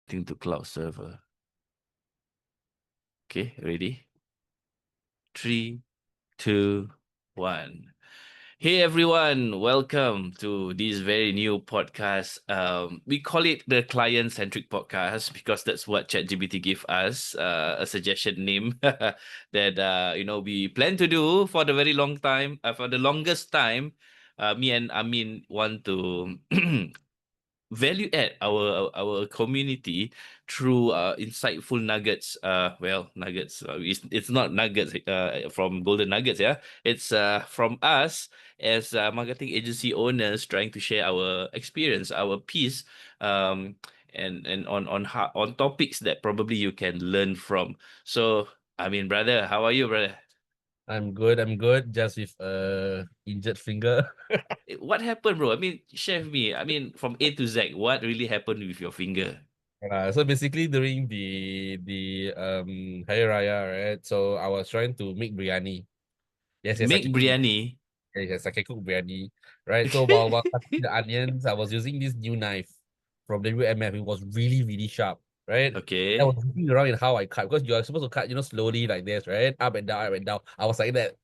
Connecting to cloud server. Okay, ready? 3, 2, 1. Hey everyone, welcome to this very new podcast. We call it the client-centric podcast because that's what ChatGPT gave us a suggestion name that we plan to do for the very long time, for the longest time. Me and Amin want to value add our community through insightful nuggets, nuggets, it's not nuggets from golden nuggets, yeah, it's from us as marketing agency owners trying to share our experience, our piece, and on topics that probably you can learn from. So I mean, brother, how are you, brother? I'm good. I'm good. Just with injured finger. What happened, bro? I mean, share with me, I mean, from A to Z, what really happened with your finger? So basically during the Hari Raya, right? So I was trying to make biryani. Yes, yes, I Make can cook. biryani. Yes, I can cook biryani. Right. So while cutting the onions, I was using this new knife from WMF. It was really, really sharp. Right. I was Okay. looking around in how I cut because you are supposed to cut, slowly like this, right? Up and down, up and down. I was like that.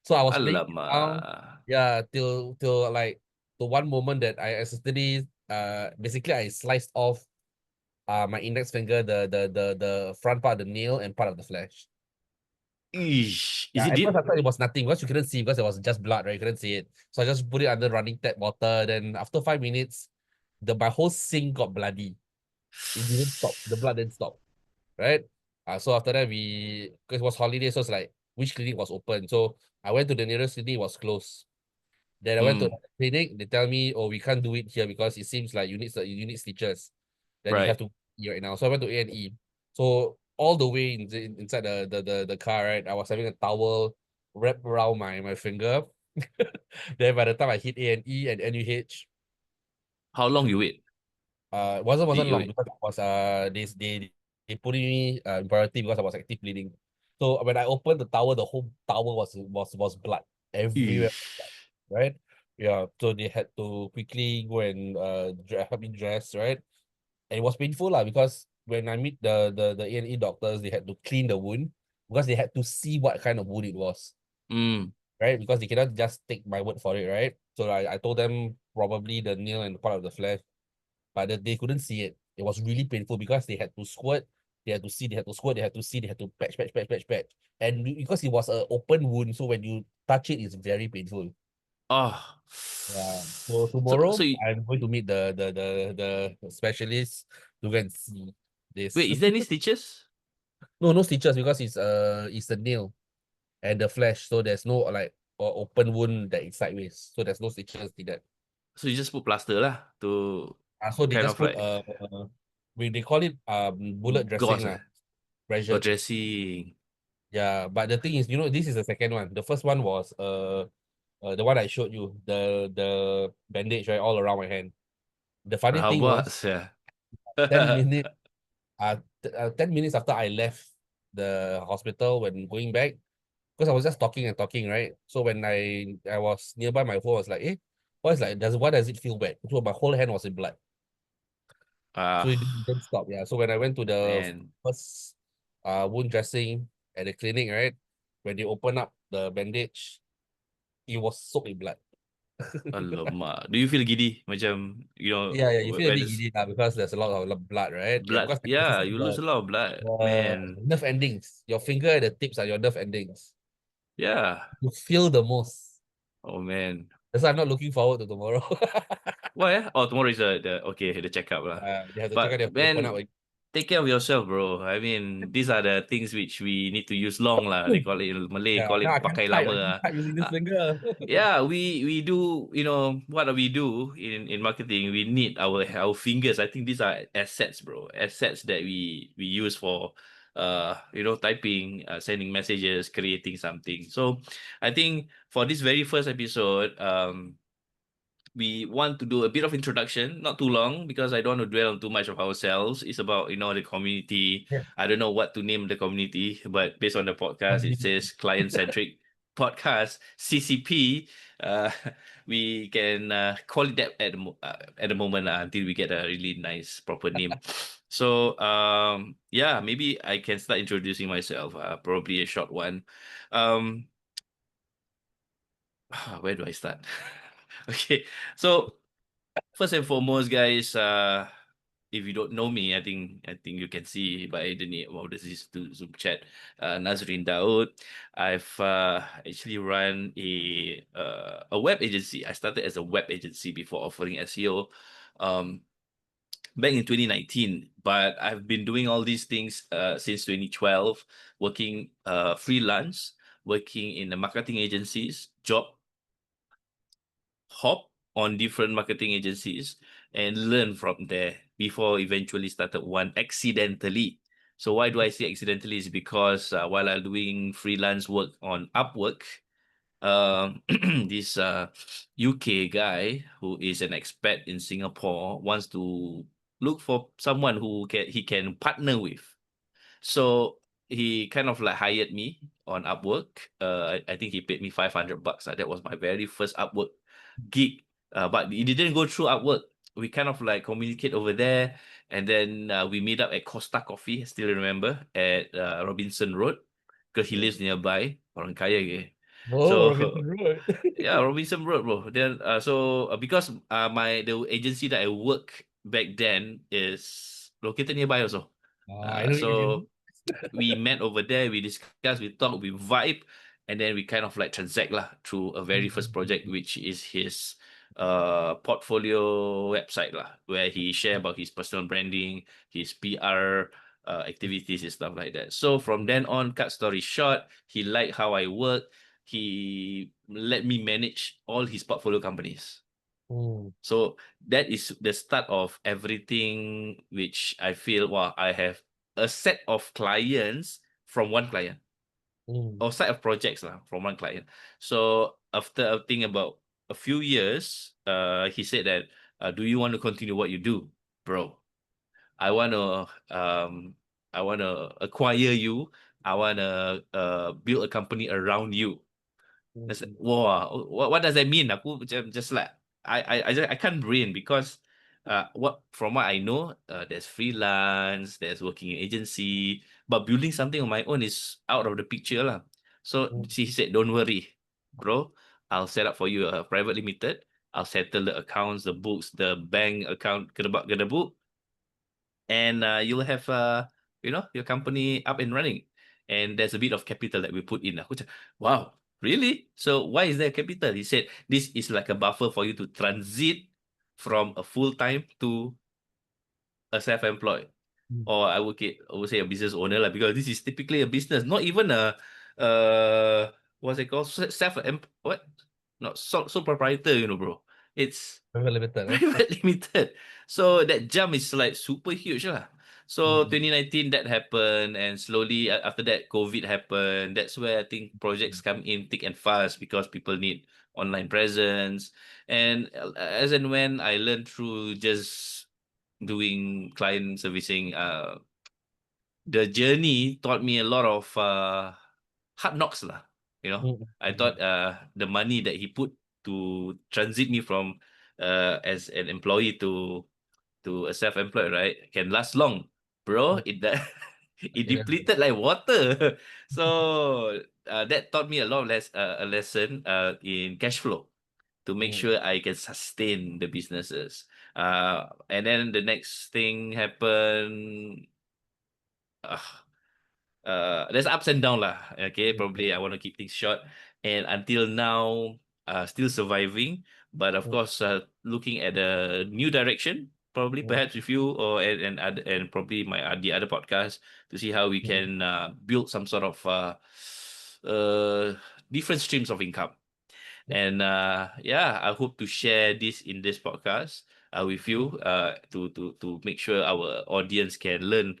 So I was playing around, Alamak. yeah, till like the one moment that I accidentally basically I sliced off my index finger, the front part of the nail and part of the flesh. Eesh. Is Yeah, it at first deep? I thought it was nothing because you couldn't see because it was just blood, right? You couldn't see it. So I just put it under running tap water. Then after 5 minutes, my whole sink got bloody. It didn't stop. The blood didn't stop. Right? So after that because it was holiday, so it's like which clinic was open. So I went to the nearest clinic, it was closed. Then I went to Mm, the clinic. They tell me, "Oh, we can't do it here because it seems like you need stitches. Then you have right. to here right now." So I went to A&E. So all the way inside the car, right? I was having a towel wrapped around my finger. Then by the time I hit A&E and NUH, How long you wait? Did wasn't you long wait? because I was they put me in priority because I was active bleeding. So when I opened the towel, the whole towel was blood everywhere, Eesh. right? Yeah, so they had to quickly go and help me dress, right? And it was painful lah because when I meet the A&E doctors, they had to clean the wound because they had to see what kind of wound it was, Mm. right? Because they cannot just take my word for it, right? So I told them probably the nail and part of the flesh, but they couldn't see it. It was really painful because they had to squirt, they had to see, they had to squirt, they had to see, they had to patch, patch, patch, patch, patch. And because it was an open wound, so when you touch it, it's very painful. Oh. Yeah. So So tomorrow you, I'm going to meet the specialist to go and see this. wait, is there any stitches? No stitches because it's the nail and the flesh, so there's no like or open wound that is sideways, so there's no stitches needed. So you just put plaster lah to So they kind just of put like they call it bullet dressing gauze, lah, or pressured. dressing. Yeah, but the thing is, this is the second one. The first one was the one I showed you, the bandage right all around my hand. The funny thing Rabak, was yeah. 10 minutes 10 minutes after I left the hospital when going back, because I was just talking and talking, right? So when I was nearby my phone, I was like, why does it feel wet? So my whole hand was in blood. So it Ah, didn't stop. Yeah. So when I went to the man. first wound dressing at the clinic, right? When they opened up the bandage, it was soaked in blood. Alamak. Do you feel giddy? Macam, Yeah, you feel a when bit it's giddy now because there's a lot of blood, right? Yeah, blood, because this yeah, is you lose a lot of blood, the man. nerve endings. Your finger and the tips are your nerve endings. Yeah. You feel the most. Oh, man. That's why I'm not looking forward to tomorrow. Why? Oh, tomorrow is the checkup lah. They have to check out, But they have to open up. man, take care of yourself, bro. I mean, these are the things which we need to use long lah. They call it in Malay, Yeah, call now it I can't pakai type. lama I lah. can't type using this Uh, finger. yeah, we do. What do we do in marketing? We need our fingers. I think these are assets, bro. Assets that we use for typing, sending messages, creating something. So I think for this very first episode, we want to do a bit of introduction, not too long, because I don't want to dwell on too much of ourselves. It's about, the community. Yeah. I don't know what to name the community, but based on the podcast, it says client-centric podcast, CCP. Uh, we can call it that at the moment until we get a really nice, proper name. So yeah, maybe I can start introducing myself. Probably a short one. Um, where do I start? Okay, so first and foremost, guys, if you don't know me, I think you can see by the name of this is to Zoom chat, Nazreen Daud. I've actually run a web agency. I started as a web agency before offering SEO. Um, Back in 2019, but I've been doing all these things since 2012, working freelance, working in the marketing agencies, job hop on different marketing agencies and learn from there before eventually started one accidentally. So why do I say accidentally is because while I'm doing freelance work on Upwork, this UK guy who is an expat in Singapore wants to look for someone who he can partner with. So he kind of like hired me on Upwork. I think he paid me $500. That was my very first Upwork gig. But it didn't go through Upwork. We kind of like communicate over there, and then we meet up at Costa Coffee. I still remember at Robinson Road because he lives nearby. Orang kaya ke. Oh, So Robinson Road. yeah, Robinson Road, bro. Then because the agency that I work back then is located nearby also. I know you. So we met over there, we discussed, we talked, we vibe, and then we kind of like transact lah through a very first project, which is his portfolio website lah, where he share about his personal branding, his PR activities and stuff like that. So from then on, cut story short, he liked how I work. He let me manage all his portfolio companies. Mm, So that is the start of everything, which I feel, wow, I have a set of clients from one client mm, or set of projects lah, from one client. So after I think about a few years, he said that, do you want to continue what you do, bro? I want to I want to acquire you. I want to build a company around you. That's mm, wow. What does that mean? Aku macam just like I can't brain because what from what I know, there's freelance, there's working in agency, but building something on my own is out of the picture lah. So mm, she said, "Don't worry, bro. I'll set up for you a private limited. I'll settle the accounts, the books, the bank account, get the book, and you'll have your company up and running, and there's a bit of capital that we put in." Aku macam, wow, really? So why is there capital? He said this is like a buffer for you to transit from a full-time to a self-employed, mm. or I would say a business owner lah, because this is typically a business, not even a what's it called, what, not sole proprietor, bro. It's Private limited, eh? private limited. So that jump is like super huge lah. So Mm, 2019 that happened, and slowly after that COVID happened. That's where I think projects come in thick and fast because people need online presence. And as and when I learned through just doing client servicing, the journey taught me a lot of hard knocks lah. mm, I mm, thought the money that he put to transit me from as an employee to a self-employed, right, can last long, bro. mm. It Yeah. depleted like water. So that taught me a lesson in cash flow to make Mm, sure I can sustain the businesses. And then the next thing happened. Uh, there's ups and down lah. Okay, mm, probably I want to keep things short. And until now, still surviving. But of mm, course, looking at a new direction, probably mm, perhaps with you or and probably the other podcast to see how we mm, can build some sort of uh, different streams of income. mm, And yeah, I hope to share this in this podcast with mm, you to make sure our audience can learn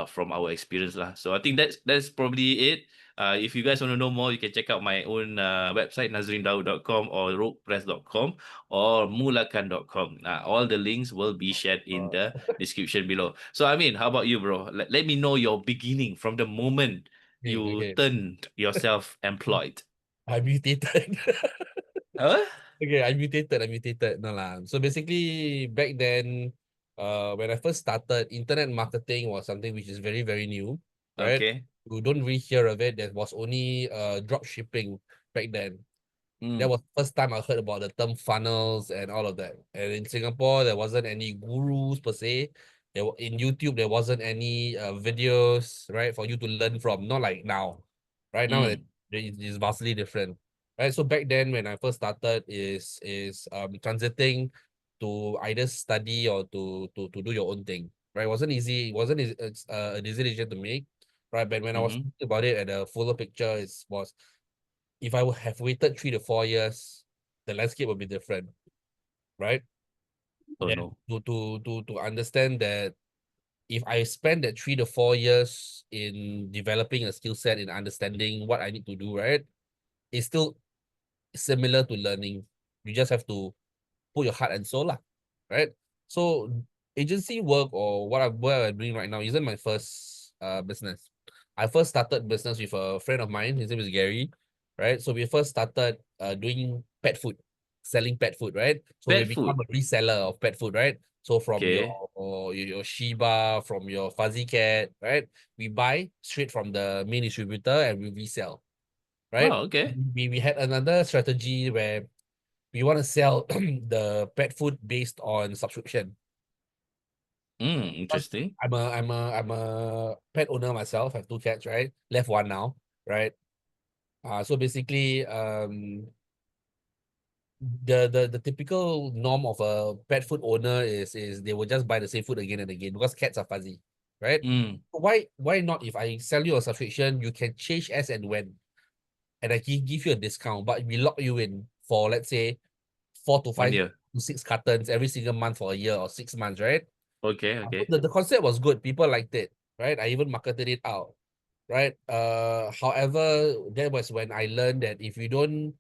from our experience lah. So I think that's probably it. If you guys want to know more, you can check out my own website, nazreendaud.com or ropepress.com or mulakan.com. All the links will be shared in uh, the description below. So I mean, how about you, bro? Let me know your beginning from the moment okay, you okay. turned yourself employed. I mutated. Huh? Okay, I mutated. No lah. So basically, back then, when I first started, internet marketing was something which is very, very new, right? Okay. You don't really hear of it. There was only drop shipping back then. That was the first time I heard about the term funnels and all of that. And in Singapore, there wasn't any gurus per se. In YouTube, there wasn't any videos, right, for you to learn from. Not like now. Right now, Mm. it is vastly different. Right. So back then, when I first started, is transiting to either study or to do your own thing. Right. It wasn't easy. It wasn't easy, it's a decision to make. Right. But when I was Mm-hmm. thinking about it at a fuller picture, it was if I would have waited 3 to 4 years, the landscape would be different, right? Oh Then no. to understand that if I spend that 3 to 4 years in developing a skill set in understanding what I need to do, right? It's still similar to learning. You just have to put your heart and soul, lah, right? So agency work or what I'm doing right now isn't my first business. I first started business with a friend of mine. His name is Gary, right? So we first started doing pet food, selling pet food, right? So we Pet become food. a reseller of pet food, right? So from Okay. your Shiba, from your fuzzy cat, right? We buy straight from the main distributor and we resell, right? Oh, okay. We had another strategy where we want to sell the pet food based on subscription. Because Interesting. I'm a pet owner myself. I have two cats, right? Left one now, right? So basically, the typical norm of a pet food owner is they will just buy the same food again and again because cats are fuzzy, right? Mm. Why not if I sell you a subscription, you can change as and when, and I give you a discount, but we lock you in for let's say four to 1 five year. to six cartons every single month for a year or 6 months, right? Okay, So okay. the concept was good. People liked it, right? I even marketed it out, right? However, that was when I learned that if you don't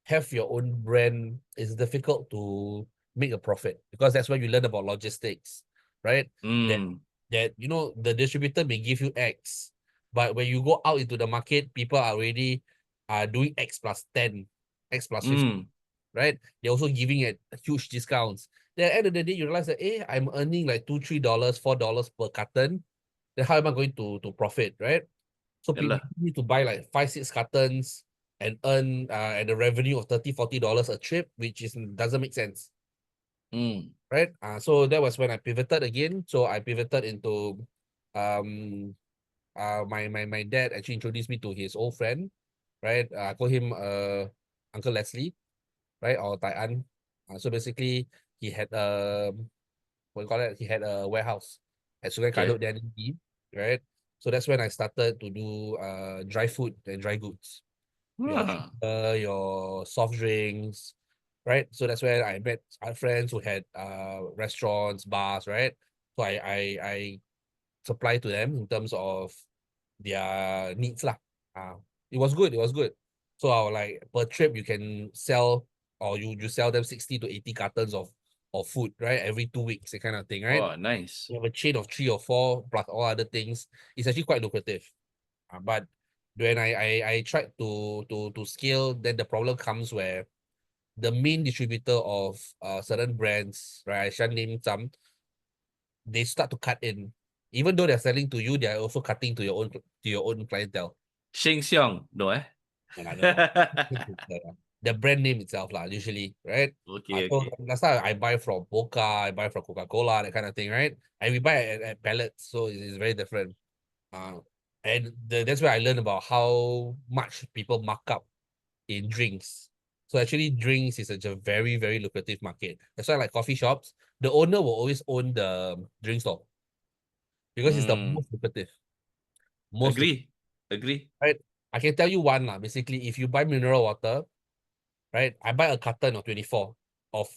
have your own brand, it's difficult to make a profit because that's when you learn about logistics, right? That Mm. the distributor may give you X, but when you go out into the market, people are already doing X plus 10, X plus 50, Mm. right? They're also giving it huge discounts. Then at the end of the day, you realize that, I'm earning like $2, $3, $4 per carton. Then how am I going to profit, right? So people Yalah. need to buy like 5, 6 cartons and earn at a revenue of $30, $40 a trip, which is doesn't make sense, Mm. right? So that was when I pivoted again. So I pivoted into um my dad actually introduced me to his old friend, right? I call him Uncle Leslie, right? Or Tai An. So basically he had what you call it? He had a warehouse at Sungai Kadut Okay. Dandy, right? So that's when I started to do dry food and dry goods. Your Ah. sugar, your soft drinks, right? So that's where I met our friends who had restaurants, bars, right? So I supply to them in terms of their needs lah. It was good. It was good. So I was like per trip you can sell or you sell them 60 to 80 cartons of food, right? Every 2 weeks, that kind of thing, right? Oh, nice. You have a chain of 3 or 4 plus all other things. It's actually quite lucrative. But when I tried to scale, then the problem comes where the main distributor of certain brands, right? I shan't name some, they start to cut in. Even though they're selling to you, they're also cutting to your own clientele. Sheng Siong. No, eh? No. The brand name itself, lah, usually, right? Okay, So okay. last time I buy from Boca, I buy from Coca-Cola, that kind of thing, right? And we buy at pallets, so it's very different. Uh, and that's where I learned about how much people mark up in drinks. So actually, drinks is a very, very lucrative market. That's why like coffee shops, the owner will always own the drink stall because it's the Mm. most lucrative. Agree. Agree. Right? I can tell you one lah. Basically, if you buy mineral water, right? I buy a carton of 24 of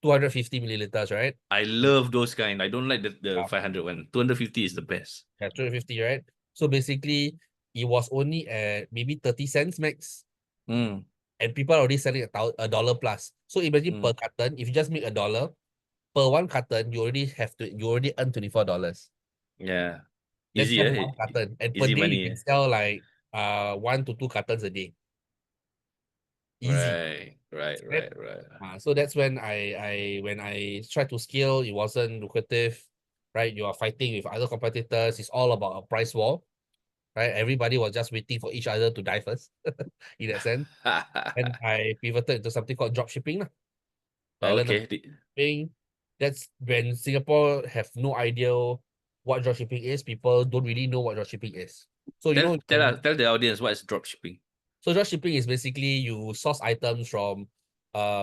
250 milliliters, right? I love those kind. I don't like the Yeah, 500 one. 250 is the best. yeah, 250, right? So basically, it was only at maybe 30 cents max, Mm. and people are already selling a dollar plus. So imagine per Mm. carton, if you just make $1 per one carton, you already earn $24. Yeah. That's Easy, just eh? one carton, and per Easy day you money, can eh? sell like 1 to 2 cartons a day, easy. Right. Right, right? right, right. So that's when I tried to scale, it wasn't lucrative, right? You are fighting with other competitors. It's all about a price war, right? Everybody was just waiting for each other to die first, in that sense. And I pivoted into something called drop shipping. I learned about Okay. shipping. That's when Singapore have no idea what drop shipping is. People don't really know what drop shipping is. So you know, Tell the audience what is drop shipping. so drop shipping is basically you source items from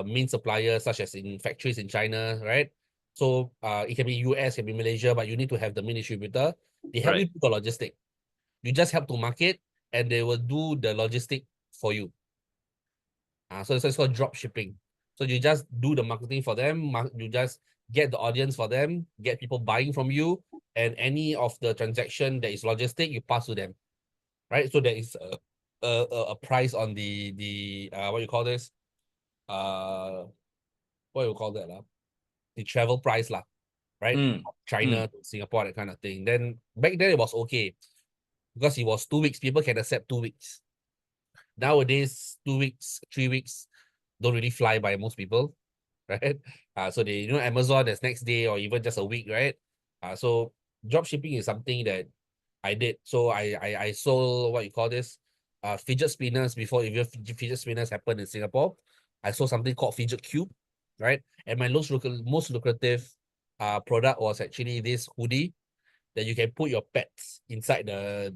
main suppliers such as in factories in China, right? So it can be US, can be Malaysia, but you need to have the main distributor. They help you Right. do the logistic. You just help to market and they will do the logistic for you. So it's called drop shipping. So you just do the marketing for them, you just get the audience for them, get people buying from you, and any of the transaction that is logistic, you pass to them, right? So there is a price on the what you call this? Uh, what you call that lah? The travel price lah, right? Mm. China Mm. to Singapore, that kind of thing. Then back then it was okay because it was 2 weeks. People can accept 2 weeks. Nowadays, 2 weeks, 3 weeks don't really fly by most people, right? So they, Amazon is next day or even just a week, right? So drop shipping is something that I did. So I sold what you call this, fidget spinners before even fidget spinners happened in Singapore. I sold something called fidget cube, right? And my most lucrative product was actually this hoodie that you can put your pets inside the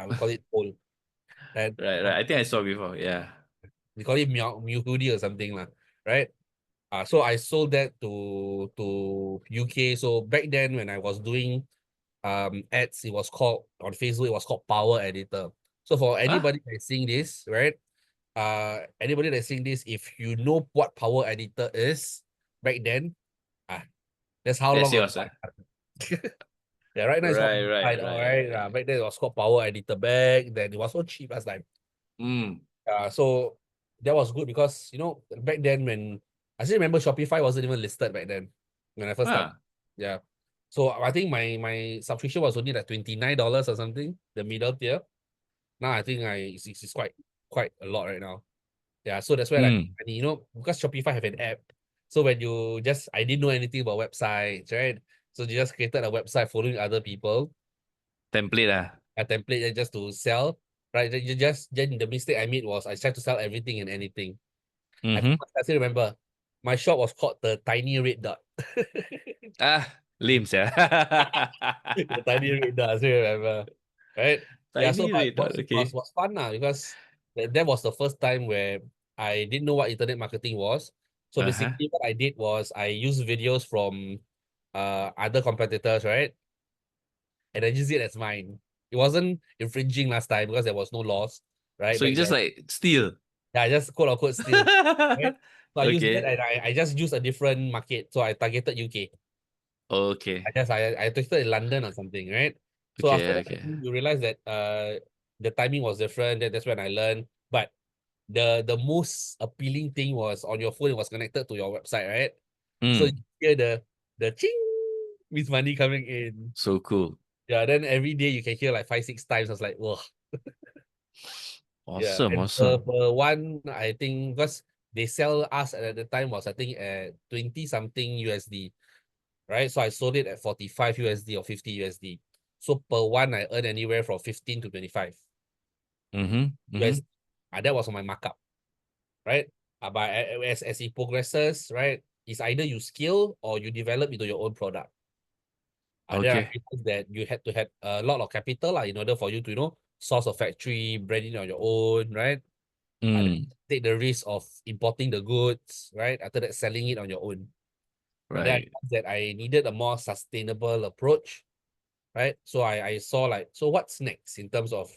we call it hole. And Right, right. I think I saw before. Yeah. we call it mew hoodie or something lah, right? So I sold that to UK. So back then when I was doing ads, it was called on Facebook, it was called Power Editor. So for Ah, anybody that's seeing this, right? Anybody that's seeing this, if you know what Power Editor is back then, ah, that's how that's long ago yours, huh? yeah, right now it's called Right, right, all right, right. right. Back then it was called Power Editor back then. It was so cheap last time. Mm. So that was good because back then when I still remember Shopify wasn't even listed back then when I first started. Ah. Yeah. So I think my subscription was only like $29 or something, the middle tier. Now I think it's quite a lot right now. Yeah. So that's where like Mm. because Shopify have an app. So when I didn't know anything about websites, right? So you just created a website following other people, Template, ah. a template just to sell, right? Then the mistake I made was I tried to sell everything and anything. Mm-hmm. I still remember my shop was called the Tiny Red Dot. Ah, limbs, yeah. The Tiny Red Dot, I still remember. Right? Yeah, so Tiny but radar, okay. was fun now because that was the first time where I didn't know what internet marketing was. So Uh-huh. basically what I did was I used videos from other competitors, right? And I used it as mine. It wasn't infringing last time because there was no laws, right? So you Back just then. like steal. Yeah, I just quote unquote steal. Right? So I used that Okay. and I just used a different market. So I targeted UK. Okay. I twisted in London or something, right? So after Okay, that, I okay. think you realize that the timing was different. That's when I learned. But the most appealing thing was on your phone, it was connected to your website, right? So you Mm. hear the ching with money coming in. So cool. Yeah, then every day you can hear like 5, 6 times. I was like, whoa. Yeah. Awesome, And awesome. per one, I think because they sell us at the time was I think at 20 something USD, right? So I sold it at 45 USD or 50 USD. So per one, I earn anywhere from 15 to 25 Mm-hmm. Mm-hmm. USD. That was on my markup, right? But as it progresses, right, it's either you scale or you develop into your own product. Then I Okay. realized that you had to have a lot of capital in order for you to, source a factory, brand it on your own, right? Mm. Take the risk of importing the goods, right? After that, selling it on your own. Then I Right. realized that I needed a more sustainable approach, right? So I saw like, so what's next in terms of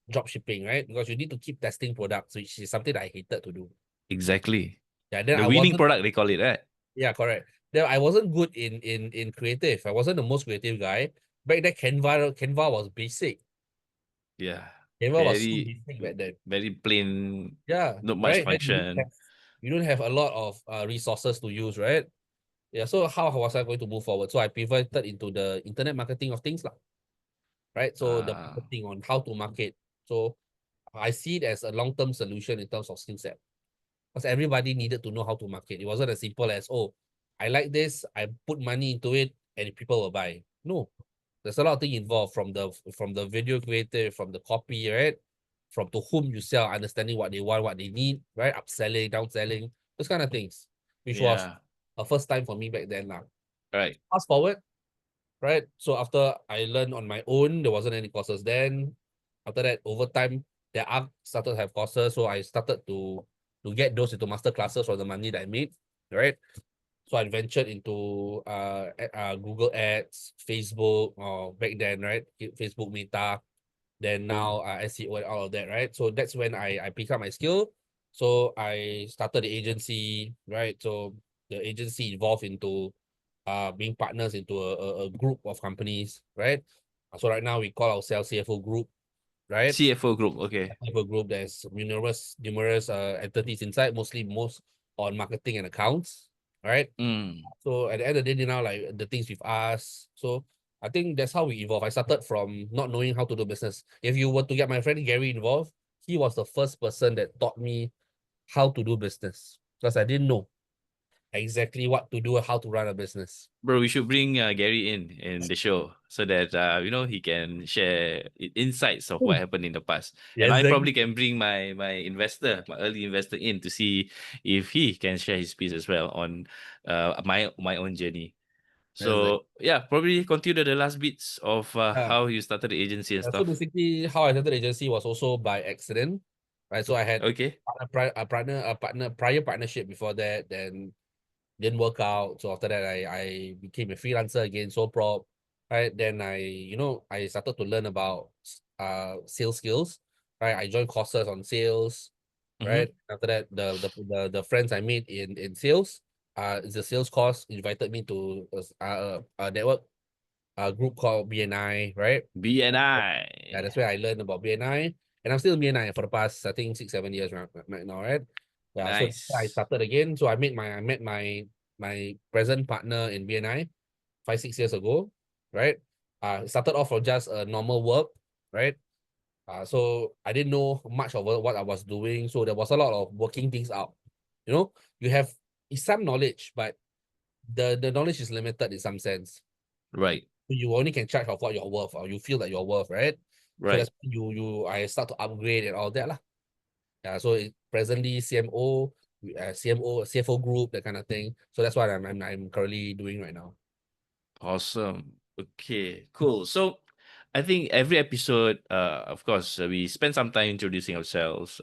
drop shipping, right? Because you need to keep testing products, which is something that I hated to do. Exactly. Yeah, then The I winning wasn't, product, they call it, right? yeah, correct. Then I wasn't good in creative. I wasn't the most creative guy. Back then, Canva was basic. Yeah. Canva was so Very, basic back then. very plain, Yeah, not much right. Then function. you don't have a lot of resources to use, right? Yeah. So how was I going to move forward? So I pivoted into the internet marketing of things, lah. Right. So the Ah, marketing on how to market. So I see it as a long-term solution in terms of skill set. because everybody needed to know how to market. It wasn't as simple as, oh, I like this, I put money into it, and people will buy. No, there's a lot of things involved from the video creative, from the copy, right? From to whom you sell, understanding what they want, what they need, right? Upselling, downselling, those kind of things, which was Yeah. a first time for me back then. Now, Right. fast forward, right? So after I learned on my own, there wasn't any courses then. After that, over time, there are started to have courses. So I started to get those into master classes for the money that I made, right? So I ventured into Google Ads, Facebook, or back then, right? Facebook Meta, then now SEO and all of that, right? So that's when I pick up my skill. So I started the agency, right? So the agency evolved into being partners into a group of companies, right? So right now we call ourselves CFO Group, right? CFO group. Okay. CFO Group, there's numerous entities inside, most on marketing and accounts, right? Mm. So at the end of the day, now like the things with us. So I think that's how we evolve. I started from not knowing how to do business. If you were to get my friend Gary involved, he was the first person that taught me how to do business because I didn't know exactly what to do, how to run a business. Bro, we should bring Gary in the show so that he can share insights of what happened in the past, and Yes, I exactly. probably can bring my early investor in to see if he can share his piece as well on my own journey. Exactly. So yeah, probably continue the last bits of Uh, how you started the agency and so stuff. basically, how I started the agency was also by accident, right? So I had Okay. a prior partnership before that, then didn't work out. So after that, I became a freelancer again, sole prop, right? Then I started to learn about sales skills, right? I joined courses on sales, Mm-hmm. right? After that, the friends I made in sales, it's a sales course, invited me to a network group called BNI, right? Yeah, BNI. that's where I learned about BNI, and I'm still in BNI for the past, I think, 6, 7 years right now, right? Yeah, so I Nice. started again. So I met my present partner in BNI 5, 6 years ago, right? It started off from just a normal work, right? So I didn't know much of what I was doing, so there was a lot of working things out. You know, you have some knowledge, but the knowledge is limited in some sense. Right. You only can charge of what you're worth, or you feel that you're worth, right? So Right. that's I start to upgrade and all that lah. Yeah, so presently CFO group, that kind of thing. So that's what I'm currently doing right now. Awesome. Okay, cool. So I think every episode, of course, we spend some time introducing ourselves.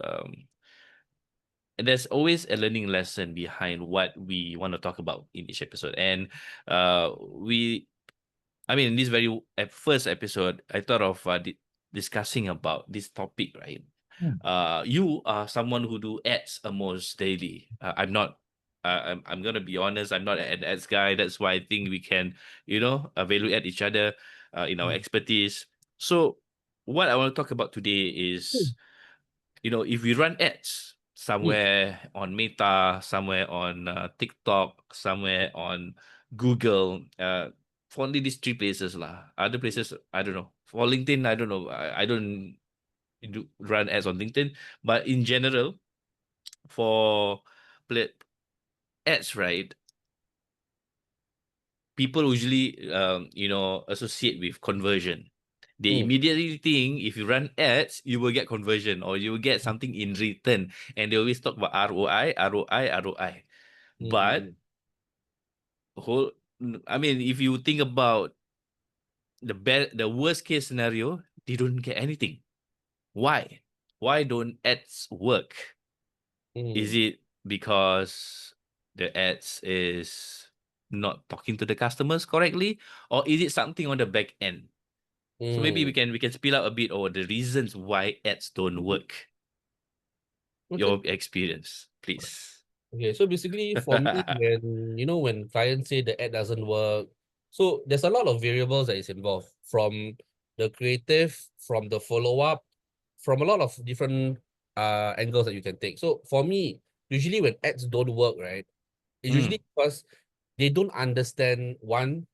And there's always a learning lesson behind what we want to talk about in each episode. And we I mean, in this very first episode, I thought of discussing about this topic, right? Hmm. You are someone who do ads almost daily. I'm not. I'm gonna be honest. I'm not an ads guy. That's why I think we can, evaluate each other in our Hmm. expertise. So, what I want to talk about today is, if we run ads Hmm. somewhere on Meta, somewhere on TikTok, somewhere on Google, for only these three places lah. Other places, I don't know. For LinkedIn, I don't know. I don't run ads on LinkedIn, but in general, for play, ads, right? People usually, associate with conversion. They Hmm. immediately think if you run ads, you will get conversion or you will get something in return. And they always talk about ROI, ROI, ROI. Hmm. Hmm. But Hmm. whole, I mean, if you think about the worst case scenario, they don't get anything. Why? Why don't ads work? Is Hmm. it because the ads is not talking to the customers correctly, or is it something on the back end? So maybe we Hmm. can spill out a bit over the reasons why ads don't work. Okay. Your experience, please. Okay, so basically for me, when clients say the ad doesn't work, so there's a lot of variables that is involved, from the creative, from the follow-up, from a lot of different angles that you can take. So for me, usually when ads don't work, right, it's Mm, usually because they don't understand, one,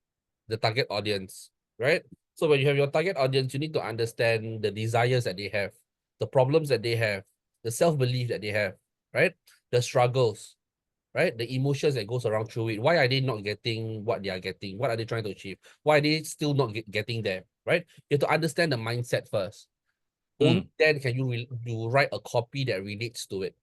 the target audience, right? So when you have your target audience, you need to understand the desires that they have, the problems that they have, the self-belief that they have. right? The struggles, right? The emotions that goes around through it. Why are they not getting what they are getting? What are they trying to achieve? Why are they still not getting there, right? You have to understand the mindset first. Only Mm. then can you write a copy that relates to it,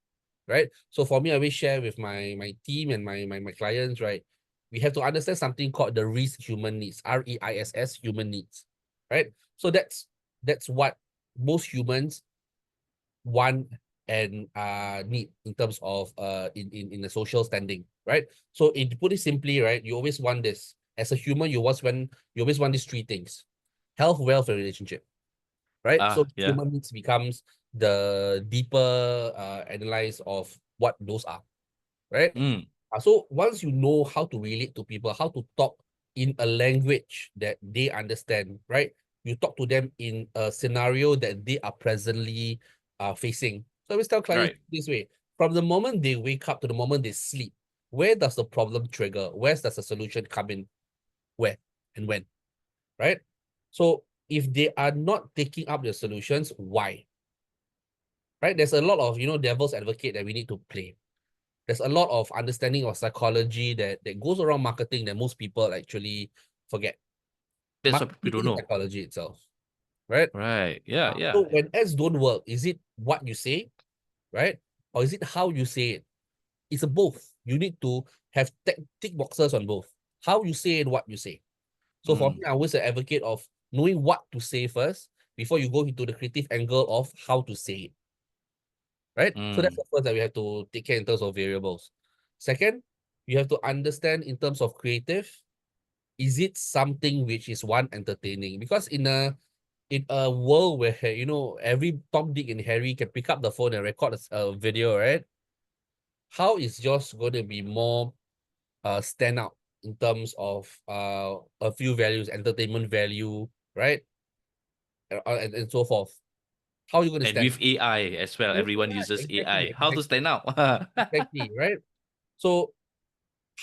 right? So for me, I always share with my team and my clients, right? We have to understand something called the REISS human needs, REISS human needs, right? So that's what most humans want and need in terms of in the social standing, right? So to put it simply, right, you always want this. As a human, you always want these three things: health, wealth, and relationship, right? So Yeah. human needs becomes the deeper analyze of what those are, right? Mm. So once you know how to relate to people, how to talk in a language that they understand, right? You talk to them in a scenario that they are presently facing. So I always tell clients Right. this way: from the moment they wake up to the moment they sleep, where does the problem trigger? Where does the solution come in? Where and when, right? So if they are not taking up the solutions, why? Right? There's a lot of devil's advocate that we need to play. There's a lot of understanding of psychology that goes around marketing that most people actually forget. That's what Marketing people don't is know. psychology itself, right? Right. Yeah. So Yeah. when ads don't work, is it what you say, right? Or is it how you say it? It's a both. You need to have tick boxes on both. How you say and what you say. So for me, Mm. I always an advocate of knowing what to say first before you go into the creative angle of how to say it, right? So that's Mm. the first that we have to take care in terms of variables. Second, you have to understand in terms of creative, is it something which is one entertaining? Because in a world where every Tom, Dick, and Harry can pick up the phone and record a video, right? How is yours going to be more stand out in terms of a few values, entertainment value, right? And so forth. How are you going to And stand with AI as well, out? everyone Yeah, uses exactly, AI. How to stand out? exactly, right? So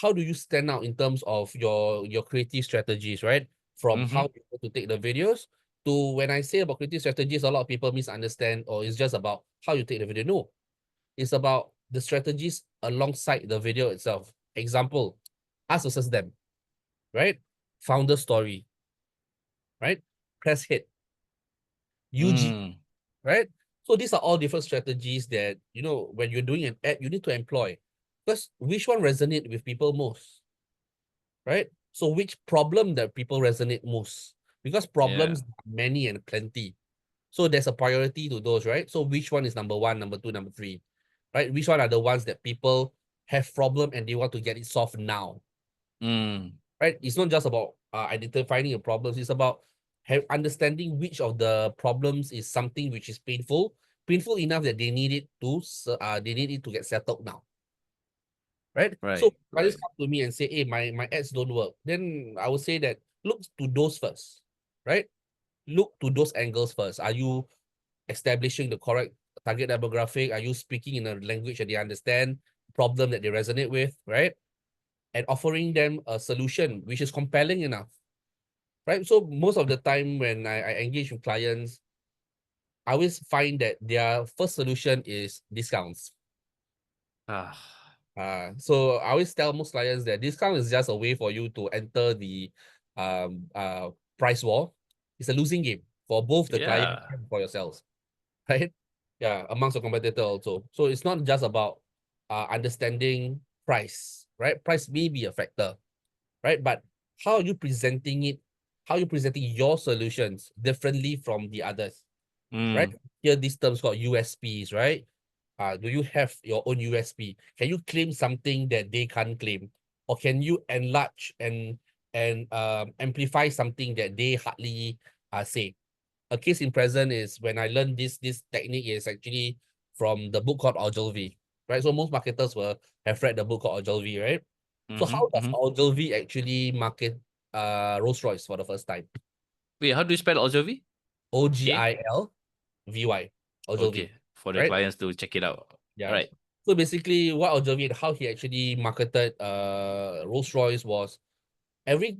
how do you stand out in terms of your creative strategies, right? From Mm-hmm. how you go to take the videos to when I say about creative strategies, a lot of people misunderstand or it's just about how you take the video. No, it's about the strategies alongside the video itself. Example, us versus them, right? Founder story, right? Press hit, UG, Mm. right? So these are all different strategies that, when you're doing an ad, you need to employ. Because which one resonate with people most, right? So which problem that people resonate most? Because Yeah. problems are many and plenty. So there's a priority to those, right? So which one is number one, number two, number three, right? Which one are the ones that people have problem and they want to get it solved now, Mm. right? It's not just about identifying the problems. It's about understanding which of the problems is something which is painful enough that they need it to get settled now, right? So Right. clients Right. come to me and say, "Hey, my ads don't work." Then I would say that look to those first, right? Look to those angles first. Are you establishing the correct target demographic? Are you speaking in a language that they understand, problem that they resonate with, right? And offering them a solution which is compelling enough, right? So most of the time when I engage with clients, I always find that their first solution is discounts. Ah. So I always tell most clients that discount is just a way for you to enter the price war. It's a losing game for both the client Yeah. and for yourselves, right? Yeah, amongst the competitor also. So it's not just about understanding price, right? Price may be a factor, right? But how are you presenting it? How are you presenting your solutions differently from the others, right? Mm. Here, these terms called USPs, right? Do you have your own USP? Can you claim something that they can't claim, or can you enlarge and amplify something that they hardly say? A case in present is when I learned this technique is actually from the book called Ogilvy, right? So most marketers will have read the book called Ogilvy, right? So Mm-hmm. how does Mm-hmm. Ogilvy actually market Rolls Royce for the first time? Wait, how do you spell Ogilvy? A? Ogilvy, Ogilvy, Okay. For the right? clients to check it out. All Yeah. right. So basically, what Ogilvy and how he actually marketed Rolls Royce was every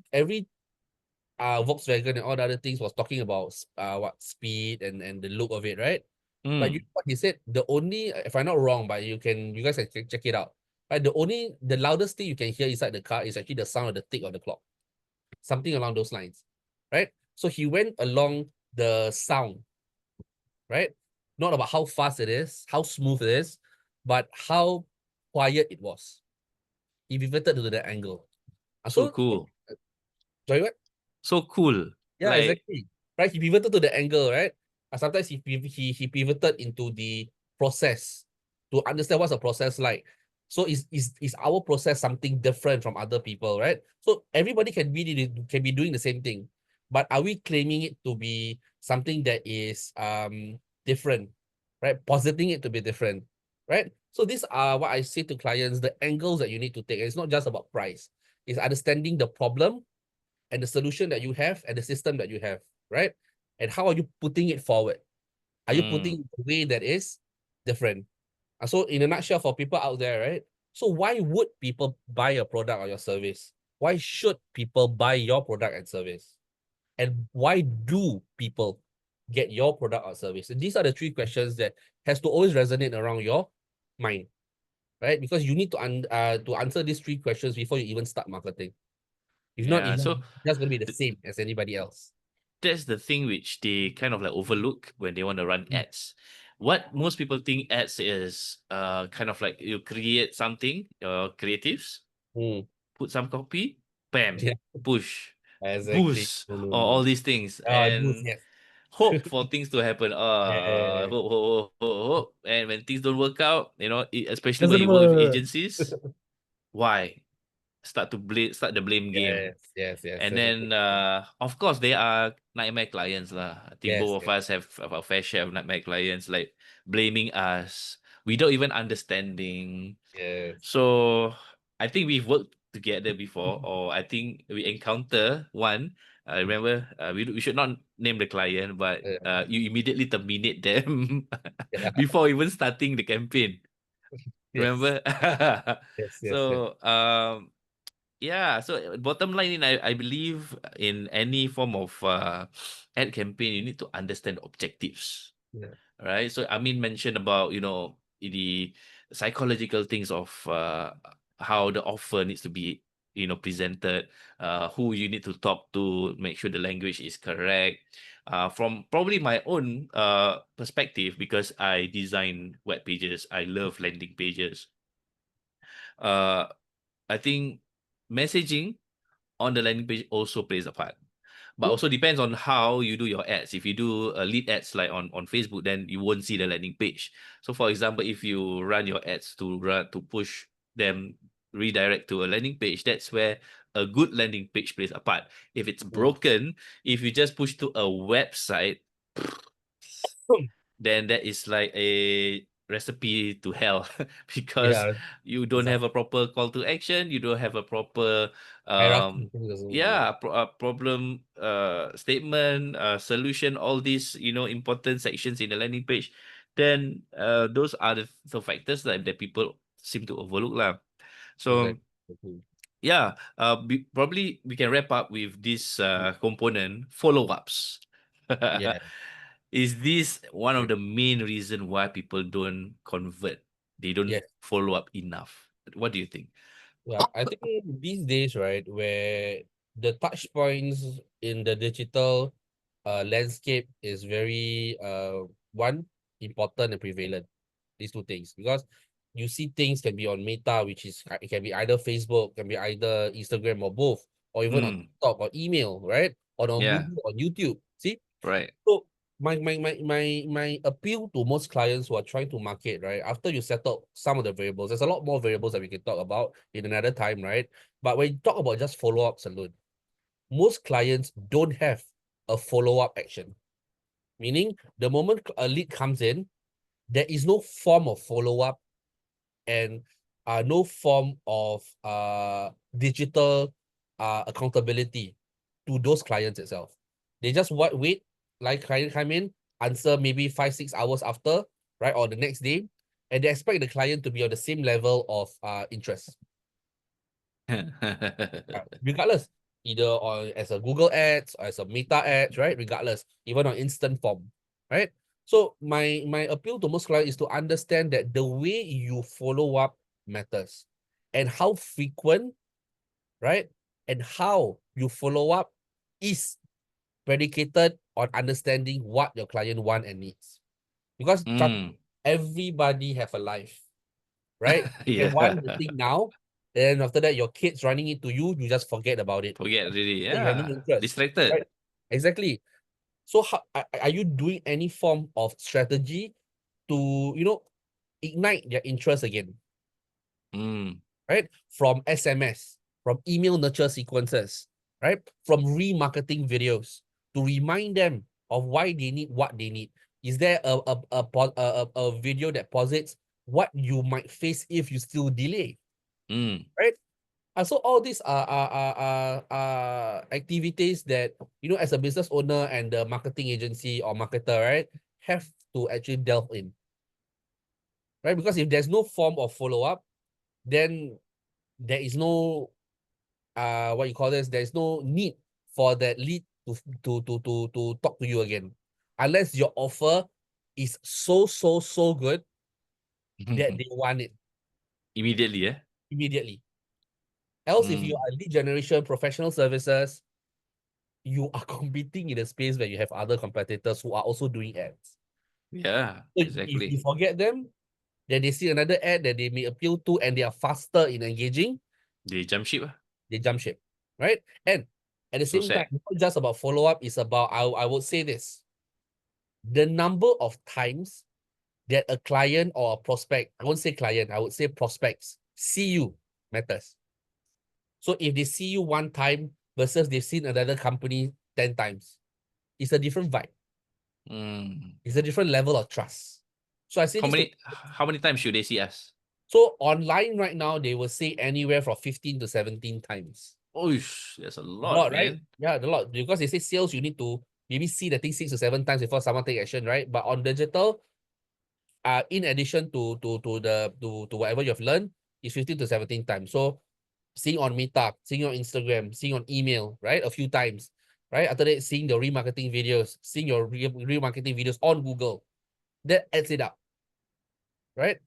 Volkswagen and all the other things was talking about what speed and the look of it, right? But you Mm. know what he said? The only, if I'm not wrong, but you guys can check it out. Right? The loudest thing you can hear inside the car is actually the sound of the tick of the clock. Something along those lines. Right? So he went along the sound, right? Not about how fast it is, how smooth it is, but how quiet it was. He pivoted to the angle. So So, cool. sorry, what? So cool. Yeah, Like, exactly. Right, he pivoted to the angle, right? Sometimes he pivoted into the process to understand what's a process like. So is our process something different from other people, right? So everybody can be doing the same thing, but are we claiming it to be something that is different, right? Positing it to be different, right? So these are what I say to clients: the angles that you need to take. And it's not just about price; it's understanding the problem and the solution that you have and the system that you have, right? And how are you putting it forward? Are you mm, putting a way that is different? So, in a nutshell, for people out there, right? So, why would people buy your product or your service? Why should people buy your product and service? And why do people get your product or service? And these are the three questions that has to always resonate around your mind, right? Because you need to answer these three questions before you even start marketing. If not, yeah. it's So just going to be the th- same as anybody else. that's the thing which they kind of like overlook when they want to run ads. What most people think ads is kind of like you create something, creatives, Mm. put some copy, bam, Yeah, push, exactly. boost, No, no, or no, all no. these things, Boost, and yes. hope for things to happen. Yeah. Hope, hope, hope, hope, hope. And when things don't work out, especially when Doesn't you work with work. agencies, why? Start the blame game. Yes. And then, Exactly. of course, they are nightmare clients lah. I think Yes, both of yes, us have our fair share of nightmare clients, like blaming us without even understanding. yes. So I think we've worked together before, or I think we encounter one. I remember we should not name the client, but Yeah, you immediately terminate them yeah. before even starting the campaign. Yes, Remember? yes. So yeah, so bottom line, I believe in any form of ad campaign, you need to understand objectives, Yeah. right? So Amin mentioned about the psychological things of how the offer needs to be presented, who you need to talk to, make sure the language is correct. From probably my own perspective, because I design web pages, I love landing pages. Uh, I think messaging on the landing page also plays a part, but Mm, also depends on how you do your ads. If you do lead ads like on Facebook, then you won't see the landing page. So for example, if you run your ads to push them redirect to a landing page, that's where a good landing page plays a part. If it's mm. broken, if you just push to a website, then that is like a recipe to hell because Yeah, you don't exactly. have a proper call to action, you don't have a proper Hierarchy doesn't work. problem statement, solution, all these important sections in the landing page. Then those are the factors that people seem to overlook lah. So Exactly. yeah, probably we can wrap up with this component, follow-ups. Yeah. Is this one of the main reason why people don't convert? They don't Yes. follow up enough. What do you think? Yeah, I think these days, right, where the touch points in the digital landscape is very one important and prevalent. These two things, because you see things can be on Meta, which is it can be either Facebook, can be either Instagram or both, or even on Mm, TikTok or email, right? Or on yeah, Google or YouTube. See, right. so my appeal to most clients who are trying to market, right? After you settle some of the variables, there's a lot more variables that we can talk about in another time, right? But when you talk about just follow-ups alone, most clients don't have a follow-up action. Meaning the moment a lead comes in, there is no form of follow-up and no form of digital accountability to those clients itself. They just wait, like client come in, answer maybe 5-6 hours after, right, or the next day, and they expect the client to be on the same level of interest, regardless, either on as a Google ads or as a Meta ads, right? Regardless, even on instant form, right? So my appeal to most clients is to understand that the way you follow up matters, and how frequent, right? And how you follow up is predicated on understanding what your client want and needs. Because Mm. everybody have a life, right? You can want the Yeah. thing now, then after that your kids running into you, you just forget about it. Forget already. That you have no Yeah. interest, Distracted. right? Exactly. So how are you doing any form of strategy to ignite their interest again, Mm. right? From SMS, from email nurture sequences, right? From remarketing videos to remind them of why they need what they need. Is there a video that posits what you might face if you still delay, Mm. right? So all these are activities that, as a business owner and the marketing agency or marketer, right, have to actually delve in, right? Because if there's no form of follow-up, then there is no what you call this, there's no need for that lead to talk to you again. Unless your offer is so good that they want it Immediately, yeah. immediately. Else, if you Mm. are lead generation, professional services, you are competing in a space where you have other competitors who are also doing ads. Yeah, So if you exactly. forget them, then they see another ad that they may appeal to and they are faster in engaging, They jump ship. they jump ship, right? And at the So same time, sad. it's not just about follow up, it's about, I would say this, the number of times that a client or a prospect, I won't say client, I would say prospects, see you matters. So if they see you one time versus they've seen another company 10 times, it's a different vibe. Mm. It's a different level of trust. So I say How this to, many times should they see us? so online right now, they will say anywhere from 15 to 17 times. Oh, that's a A lot, lot, right? man. Yeah, a lot. Because they say sales, you need to maybe see the thing 6 to 7 times before someone take action, right? But on digital, in addition to whatever you've learned, is 15 to 17 times. So seeing on Meetup, seeing on Instagram, seeing on email, right? A few times, right? After that, seeing the remarketing videos, seeing your remarketing videos on Google. That adds it up, right?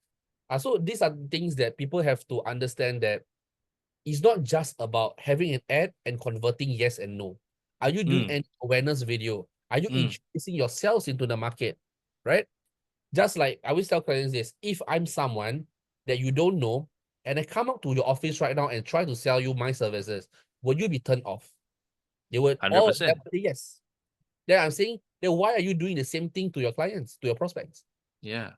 So these are things that people have to understand, that it's not just about having an ad and converting yes and no. Are you doing Mm. any awareness video? Are you Mm. introducing yourselves into the market, right? Just like I always tell clients this, if I'm someone that you don't know and I come up to your office right now and try to sell you my services, would you be turned off? They would all of them 100%. say yes. Then I'm saying, then why are you doing the same thing to your clients, to your prospects, Yeah,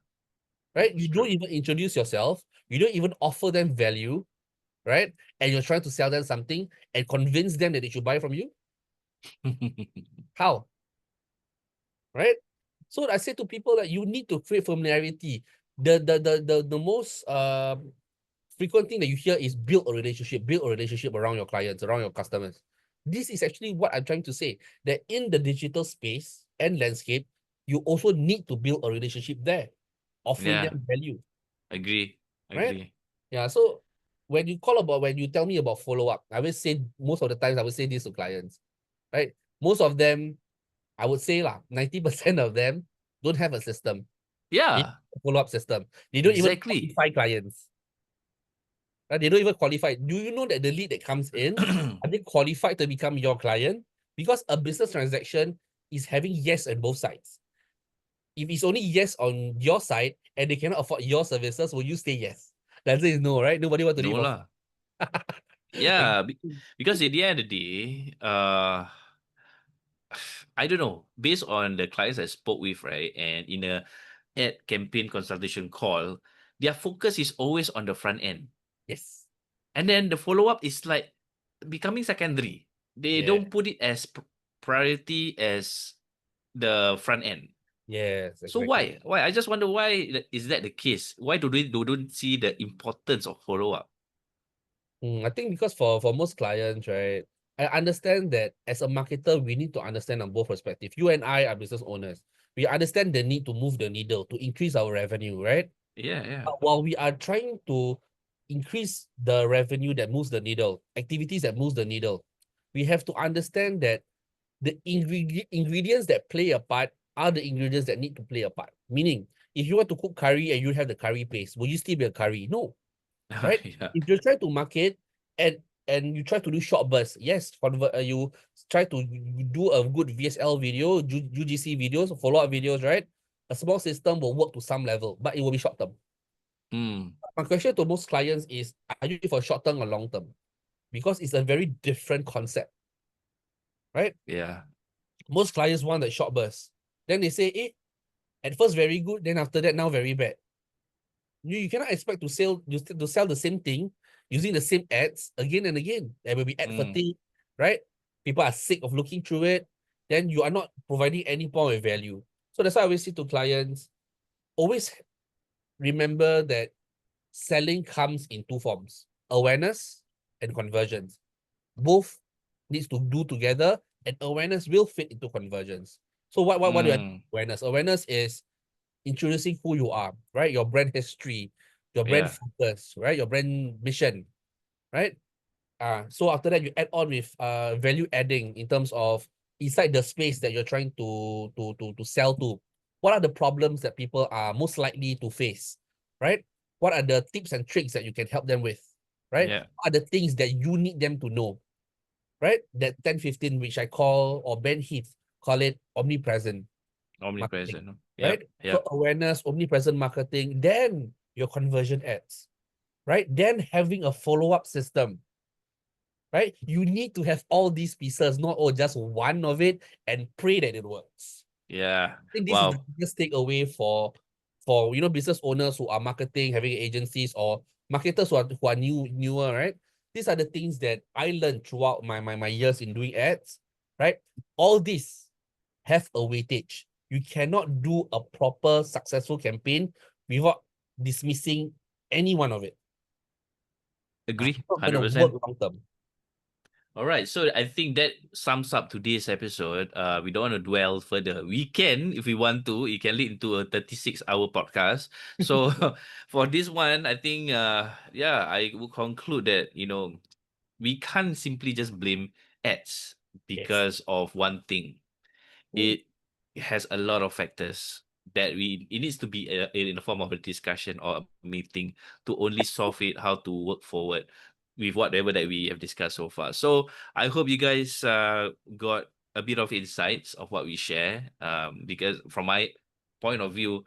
right? it's You don't true. even introduce yourself. You don't even offer them value, right? And you're trying to sell them something and convince them that they should buy from you. How? Right? So I say to people that you need to create familiarity. The most frequent thing that you hear is build a relationship around your clients, around your customers. This is actually what I'm trying to say, that in the digital space and landscape, you also need to build a relationship there, offering Yeah, them value, agree. right? Agree. Yeah. So when you tell me about follow-up, I will say most of the times I will say this to clients, right? Most of them, I would say 90% of them don't have a system. They Yeah, follow-up system. They don't even exactly. qualify clients. Right? They don't even qualify. Do you know that the lead that comes in, are they qualified to become your client? Because a business transaction is having yes on both sides. If it's only yes on your side and they cannot afford your services, will you say yes? The answer is no, right? Nobody wants to No live off. lah. Yeah, because at the end of the day, I don't know. Based on the clients I spoke with, right, and in a ad campaign consultation call, their focus is always on the front end, Yes. and then the follow up is like becoming secondary. They Yeah. don't put it as priority as the front end. Yes, So exactly. why? Why? I just wonder why is that the case? Why do they don't see the importance of follow up? I think because for most clients, right, I understand that as a marketer, we need to understand on both perspectives. You and I are business owners. We understand the need to move the needle to increase our revenue, right? Yeah, yeah, But while we are trying to increase the revenue that moves the needle, activities that moves the needle, we have to understand that the ingredients that play a part are the ingredients that need to play a part. Meaning, if you want to cook curry and you have the curry paste, will you still be a curry? No, right? Yeah. If you try to market and you try to do short bursts, yes, you try to do a good VSL video, UGC videos, follow-up videos, right? A small system will work to some level, but it will be short term. My question to most clients is, are you for short term or long term? Because it's a very different concept, right? Yeah. Most clients want a short burst. Then they say, at first very good, then after that now very bad. You cannot expect to sell the same thing using the same ads again and again. There will be ad fatigue, right? People are sick of looking through it. Then you are not providing any point of value. So that's why I always say to clients, always remember that selling comes in two forms: awareness and conversions. Both needs to do together, and awareness will fit into conversions. So what do I Mm. awareness? Awareness is introducing who you are, right? Your brand history, your brand Yeah. focus, right? Your brand mission, right? So after that, you add on with value adding in terms of inside the space that you're trying to sell to. What are the problems that people are most likely to face, right? What are the tips and tricks that you can help them with, right? Yeah. What are the things that you need them to know, right? That 10-15, which I call, or Ben Heath call it omnipresent marketing, Omnipresent. right? Yep. So Yep. awareness, omnipresent marketing, then your conversion ads, right? Then having a follow-up system, right? You need to have all these pieces, not just one of it, and pray that it works. Yeah. I think this is the Wow. biggest takeaway for business owners who are marketing, having agencies, or marketers who are newer, right? These are the things that I learned throughout my years in doing ads, right? All these have a weightage. You cannot do a proper successful campaign without dismissing any one of it. It's Agree. not going to work 100%. long term. All right, so I think that sums up today's episode. We don't want to dwell further. We can, if we want to, it can lead into a 36-hour podcast. So for this one, I think, yeah, I will conclude that, we can't simply just blame ads Yes. because of one thing. Mm. It has a lot of factors that it needs to be in the form of a discussion or a meeting to only solve it, how to work forward with whatever that we have discussed so far. So I hope you guys got a bit of insights of what we share, because from my point of view,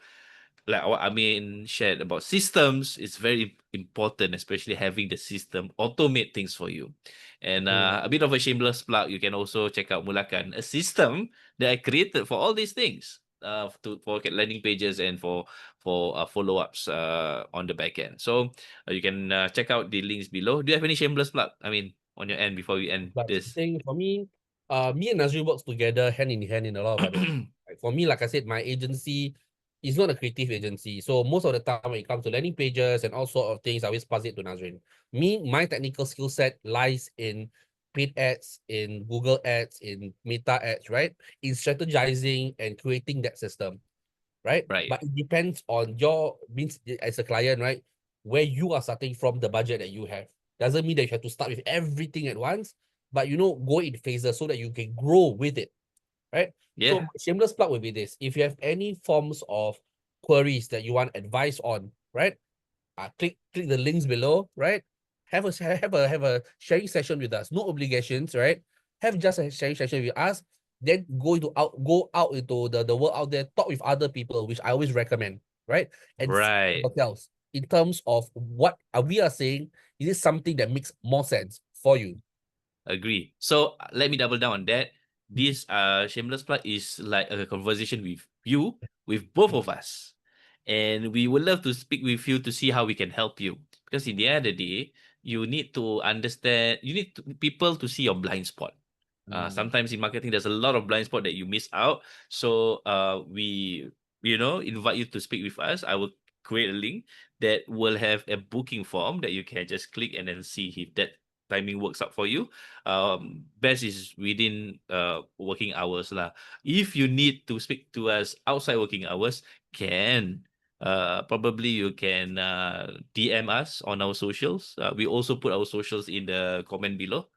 like what Amin shared about systems, it's very important, especially having the system automate things for you. And a bit of a shameless plug, you can also check out Mulakan, a system that I created for all these things, for landing pages and for follow-ups on the back end. So you can check out the links below. Do you have any shameless plug, I mean, on your end before we end But I this? think for me and Nazreen works together hand in hand in a lot of other. Like for me, like I said, my agency is not a creative agency. So most of the time when it comes to landing pages and all sort of things, I always pass it to Nazreen. My technical skill set lies in paid ads, in Google ads, in Meta ads, right? In strategizing and creating that system, right? Right. But it depends on your means as a client, right? Where you are starting from, the budget that you have. Doesn't mean that you have to start with everything at once, but go in phases so that you can grow with it, right? So Yeah. shameless plug will be this. If you have any forms of queries that you want advice on, right? Click the links below, right? Have a sharing session with us. No obligations, right? Have just a sharing session with us. Then go out into the world out there, talk with other people, which I always recommend, right? And see Right. yourselves in terms of what we are saying. Is this something that makes more sense for you? Agree. So let me double down on that. This shameless plug is like a conversation with you, with both of us. And we would love to speak with you to see how we can help you. Because in the end of the day, you need to understand, people to see your blind spot. Mm. Sometimes in marketing, there's a lot of blind spot that you miss out. So we, invite you to speak with us. I will create a link that will have a booking form that you can just click and then see if that timing works out for you. Best is within working hours lah. If you need to speak to us outside working hours, probably you can DM us on our socials. We also put our socials in the comment below.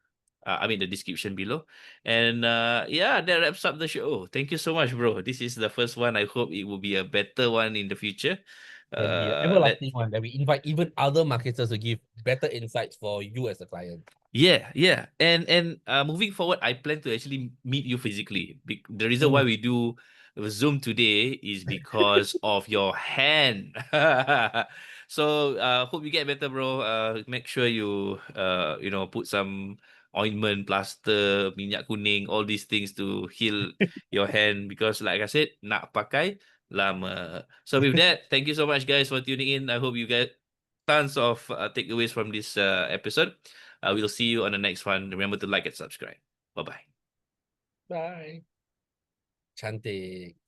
I mean, the description below. And yeah, that wraps up the show. Thank you so much, bro. This is the first one. I hope it will be a better one in the future. Can be an Let everlasting one that we invite even other marketers to give better insights for you as a client. Yeah. And moving forward, I plan to actually meet you physically. The reason why Mm. we do Zoom today is because of your hand. So hope you get better, bro. Make sure you put some ointment, plaster, minyak kuning, all these things to heal your hand because like I said, nak pakai lama. So with that, thank you so much guys for tuning in. I hope you get tons of takeaways from this episode. We'll see you on the next one. Remember to like and subscribe. Bye bye. Bye. Cantik.